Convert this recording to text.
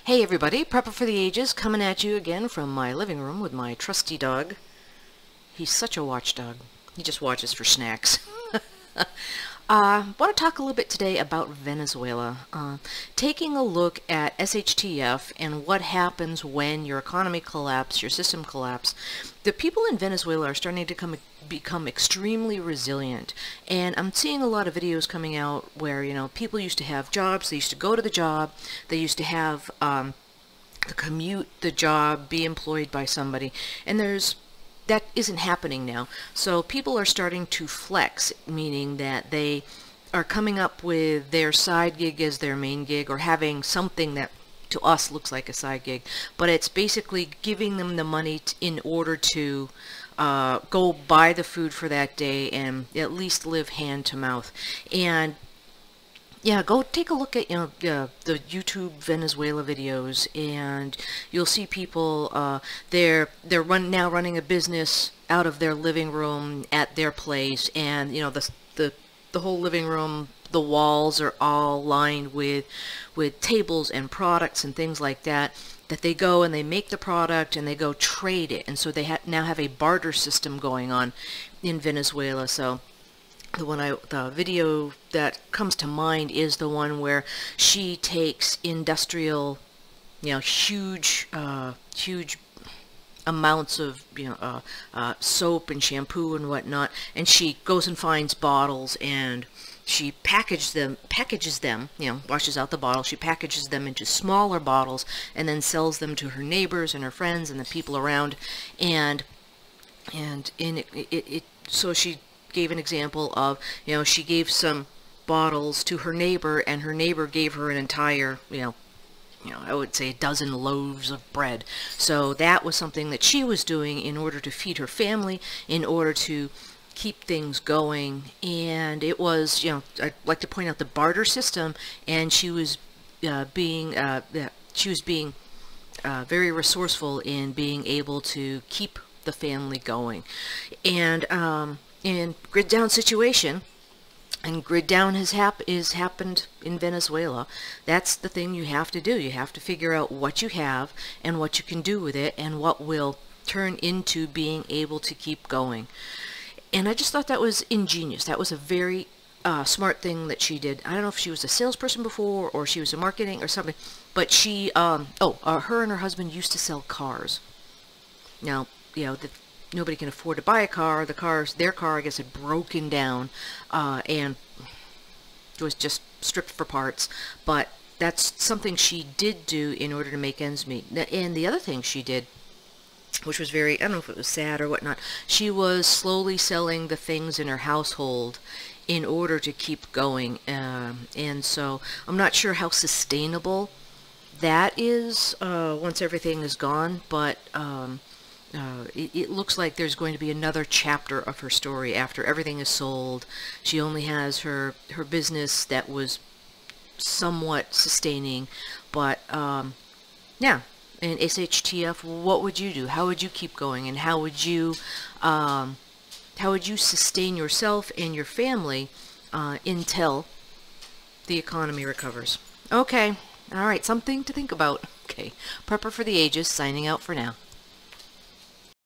Hey everybody, Prepper for the Ages coming at you again from my living room with my trusty dog. He's such a watchdog. He just watches for snacks. Want to talk a little bit today about Venezuela. Taking a look at SHTF and what happens when your economy collapses, your system collapses. The people in Venezuela are starting to become extremely resilient. And I'm seeing a lot of videos coming out where, people used to have jobs, they used to go to the job, they used to have the commute, the job, be employed by somebody. And that isn't happening now. So people are starting to flex, meaning that they are coming up with their side gig as their main gig, or having something that to us looks like a side gig, but it's basically giving them the money in order to go buy the food for that day and at least live hand to mouth. And yeah, go take a look at the YouTube Venezuela videos, and you'll see people they're now running a business out of their living room at their place, and the whole living room, the walls are all lined with tables and products and things like that. That they go and they make the product and they go trade it, and so they now have a barter system going on in Venezuela. So the video that comes to mind is the one where she takes industrial, huge amounts of soap and shampoo and whatnot, and she goes and finds bottles and she packages them, washes out the bottle, she packages them into smaller bottles and then sells them to her neighbors and her friends and the people around. And in it so she gave an example of, she gave some bottles to her neighbor, and her neighbor gave her an entire, I would say a dozen loaves of bread. So that was something that she was doing in order to feed her family, in order to keep things going. And it was, I'd like to point out the barter system, and she was being very resourceful in being able to keep the family going. And in grid down situation, and grid down has happened in Venezuela, that's the thing you have to do. You have to figure out what you have and what you can do with it and what will turn into being able to keep going. And I just thought that was ingenious. That was a very smart thing that she did. I don't know if she was a salesperson before or she was in marketing or something, but she, her and her husband used to sell cars. Now, nobody can afford to buy a car. Their car, I guess, had broken down and was just stripped for parts. But that's something she did do in order to make ends meet. And the other thing she did, which was very, I don't know if it was sad or whatnot, she was slowly selling the things in her household in order to keep going. And so I'm not sure how sustainable that is once everything is gone, but it looks like there's going to be another chapter of her story after everything is sold. She only has her business that was somewhat sustaining, but yeah. And SHTF, what would you do? How would you keep going? And how would you sustain yourself and your family until the economy recovers? Okay, all right, something to think about. Okay, Prepper for the Ages signing out for now.